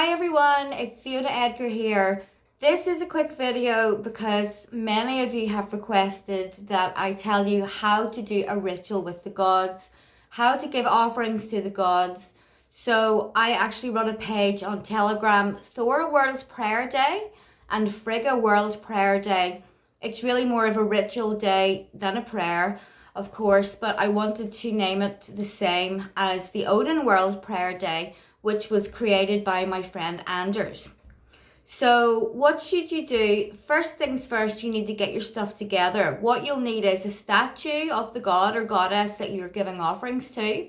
Hi everyone, it's Fiona Edgar here. This is a quick video because many of you have requested that I tell you how to do a ritual with the gods, how to give offerings to the gods. So I actually run a page on Telegram, Thor World Prayer Day and Frigga World Prayer Day. It's really more of a ritual day than a prayer, of course, but I wanted to name it the same as the Odin World Prayer Day, which was created by my friend Anders. So what should you do? First things first, you need to get your stuff together. What you'll need is a statue of the god or goddess that you're giving offerings to.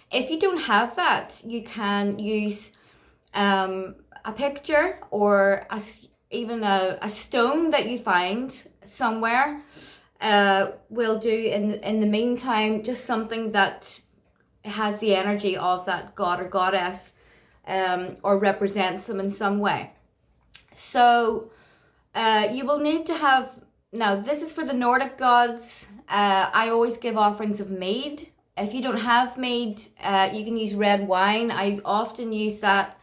If you don't have that, you can use a picture or even a stone that you find somewhere. Will do in the meantime, just something that has the energy of that god or goddess, or represents them in some way. So you will need to have, now this is for the Nordic gods. I always give offerings of mead. If you don't have mead, you can use red wine. I often use that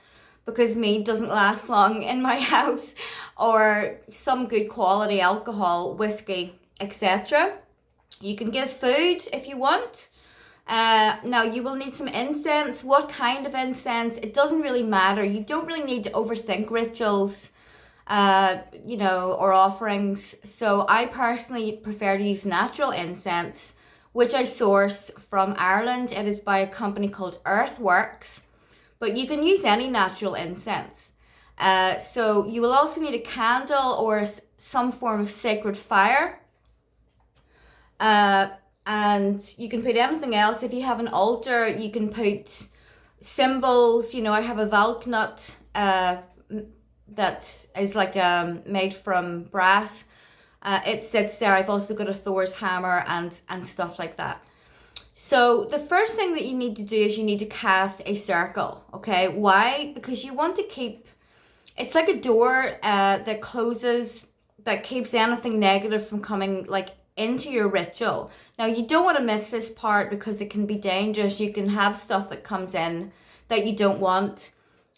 because mead doesn't last long in my house, or some good quality alcohol, whiskey, etc. You can give food if you want. Now you will need some incense. What kind of incense? It doesn't really matter. You don't really need to overthink rituals, or offerings. So I personally prefer to use natural incense, which I source from Ireland. It is by a company called Earthworks, but you can use any natural incense. So you will also need a candle or some form of sacred fire. And you can put anything else. If you have an altar, you can put symbols. I have a valknut that is like made from brass. It sits there. I've also got a Thor's hammer and stuff like that. So the first thing that you need to do is you need to cast a circle. Okay, why? Because you want to keep, it's like a door that closes, that keeps anything negative from coming into your ritual. Now you don't want to miss this part because it can be dangerous. You can have stuff that comes in that you don't want.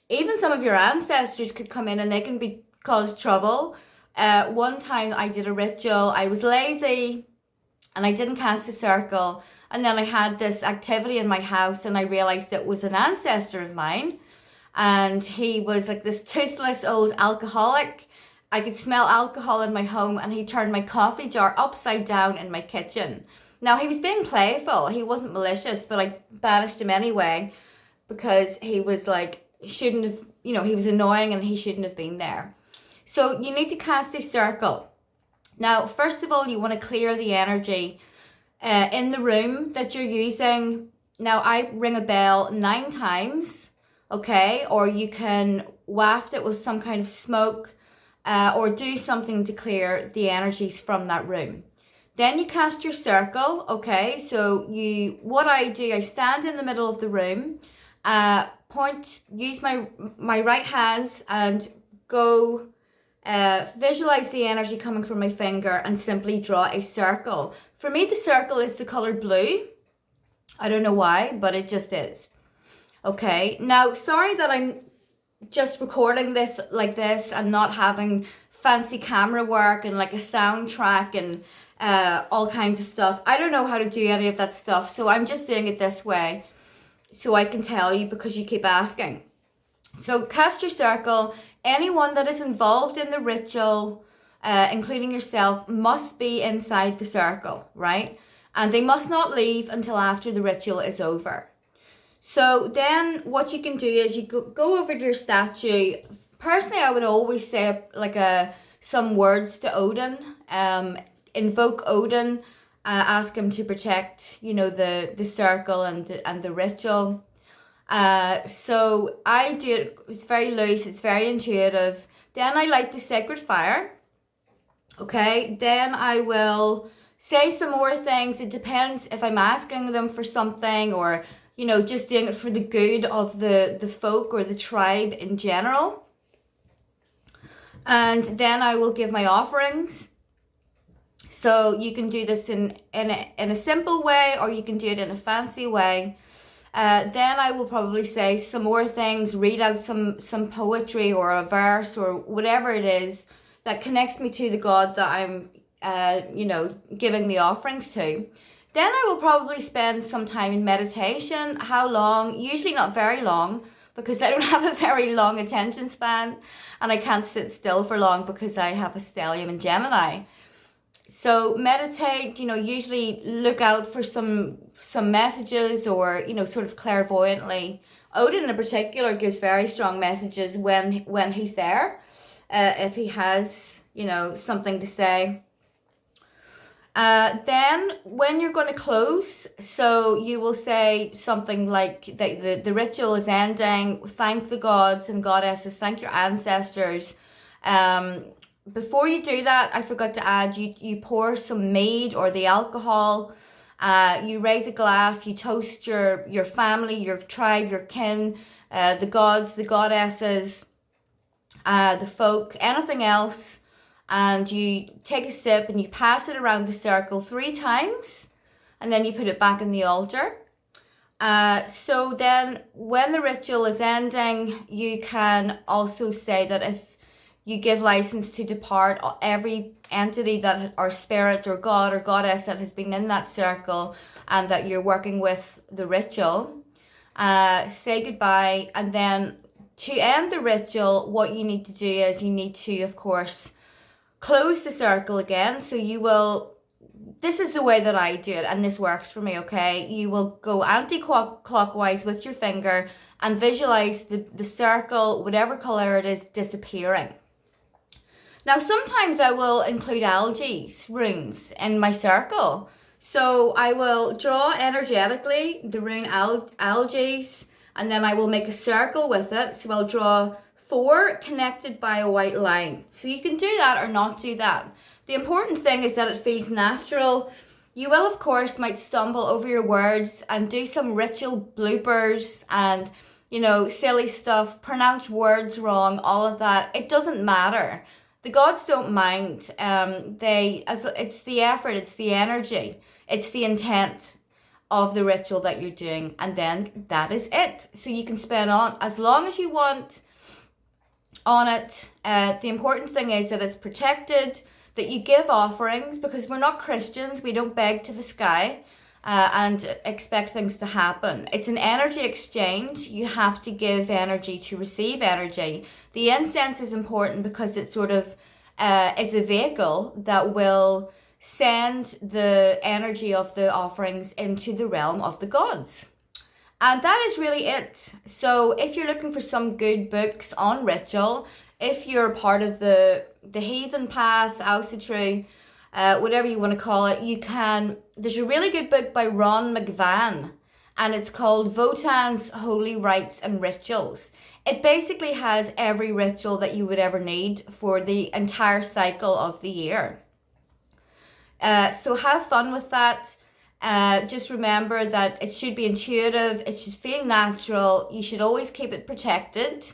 Even some of your ancestors could come in and they can cause trouble. One time I did a ritual, I was lazy and I didn't cast a circle, and then I had this activity in my house and I realized it was an ancestor of mine, and he was like this toothless old alcoholic. I could smell alcohol in my home, and he turned my coffee jar upside down in my kitchen. Now, he was being playful. He wasn't malicious, but I banished him anyway because he was shouldn't have, he was annoying and he shouldn't have been there. So you need to cast a circle. Now, first of all, you want to clear the energy in the room that you're using. Now, I ring a bell 9 times, okay? Or you can waft it with some kind of smoke, or do something to clear the energies from that room. Then you cast your circle, okay? So what I do, I stand in the middle of the room, use my right hands and go, visualize the energy coming from my finger and simply draw a circle. For me, the circle is the color blue. I don't know why, but it just is. Okay, now sorry that I'm just recording this like this and not having fancy camera work and a soundtrack and all kinds of stuff. I don't know how to do any of that stuff, so I'm just doing it this way so I can tell you because you keep asking. So cast your circle. Anyone that is involved in the ritual, including yourself, must be inside the circle, right? And they must not leave until after the ritual is over. So then what you can do is you go over to your statue. Personally, I would always say some words to Odin, invoke Odin, ask him to protect, the circle and the ritual. So I do it, it's very loose, it's very intuitive. Then I light the sacred fire. Okay, then I will say some more things. It depends if I'm asking them for something or just doing it for the good of the folk or the tribe in general. And then I will give my offerings. So you can do this in a simple way, or you can do it in a fancy way. Then I will probably say some more things, read out some poetry or a verse or whatever it is that connects me to the God that I'm, giving the offerings to. Then I will probably spend some time in meditation. How long? Usually not very long, because I don't have a very long attention span and I can't sit still for long because I have a stellium in Gemini. So meditate, usually look out for some messages, or, sort of clairvoyantly. Odin in particular gives very strong messages when he's there, if he has, something to say. Then when you're going to close, so you will say something like the ritual is ending, thank the gods and goddesses, thank your ancestors. Before you do that, I forgot to add, you pour some mead or the alcohol, you raise a glass, you toast your family, your tribe, your kin, the gods, the goddesses, the folk, anything else, and you take a sip and you pass it around the circle 3 times, and then you put it back in the altar. So then when the ritual is ending, you can also say that if you give license to depart, every entity that, or spirit or god or goddess that has been in that circle and that you're working with the ritual, say goodbye. And then to end the ritual, what you need to do is you need to, of course, close the circle again. So you will, this is the way that I do it, and this works for me, okay? You will go anti-clockwise with your finger and visualize the circle, whatever color it is, disappearing. Now, sometimes I will include algae runes in my circle. So I will draw energetically the rune algae, and then I will make a circle with it. So I'll draw 4 connected by a white line. So you can do that or not do that. The important thing is that it feels natural. You will, of course, might stumble over your words and do some ritual bloopers and, silly stuff, pronounce words wrong, all of that. It doesn't matter. The gods don't mind. It's the effort, it's the energy, it's the intent of the ritual that you're doing, and then that is it. So you can spend on as long as you want on it. The important thing is that it's protected, that you give offerings, because we're not Christians. We don't beg to the sky and expect things to happen. It's an energy exchange. You have to give energy to receive energy. The incense is important because it sort of is a vehicle that will send the energy of the offerings into the realm of the gods. And that is really it. So if you're looking for some good books on ritual, if you're part of the heathen path, Ausatru, whatever you want to call it, you can. There's a really good book by Ron McVan, and it's called Votan's Holy Rites and Rituals. It basically has every ritual that you would ever need for the entire cycle of the year. So have fun with that. Just remember that it should be intuitive, it should feel natural, you should always keep it protected.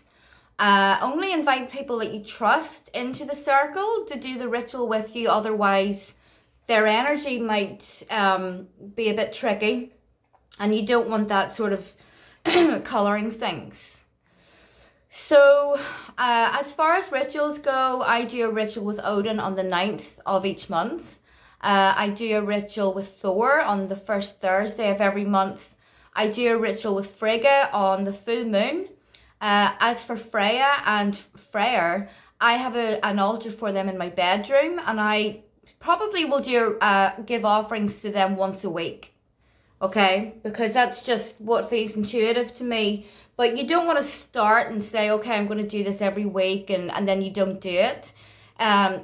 Only invite people that you trust into the circle to do the ritual with you, otherwise their energy might be a bit tricky, and you don't want that sort of colouring things. So as far as rituals go, I do a ritual with Odin on the 9th of each month. I do a ritual with Thor on the first Thursday of every month. I do a ritual with Frigga on the full moon. As for Freya and Freyr, I have an altar for them in my bedroom, and I probably will give offerings to them once a week. Okay, because that's just what feels intuitive to me. But you don't want to start and say, okay, I'm going to do this every week, and then you don't do it.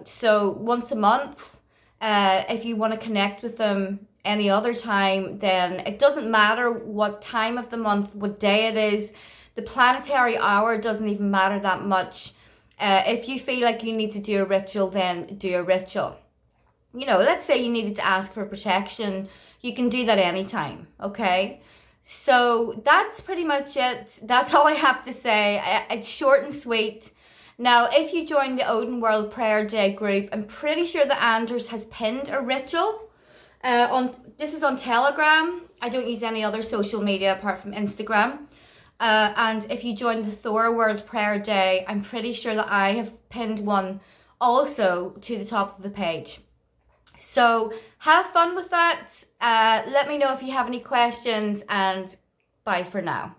So once a month. If you want to connect with them any other time, then it doesn't matter what time of the month, what day it is. The planetary hour doesn't even matter that much. If you feel like you need to do a ritual, then do a ritual. Let's say you needed to ask for protection. You can do that anytime, okay? So that's pretty much it. That's all I have to say. It's short and sweet. Now, if you join the Odin World Prayer Day group, I'm pretty sure that Anders has pinned a ritual. This is on Telegram. I don't use any other social media apart from Instagram. And if you join the Thor World Prayer Day, I'm pretty sure that I have pinned one also to the top of the page. So have fun with that. Let me know if you have any questions, and bye for now.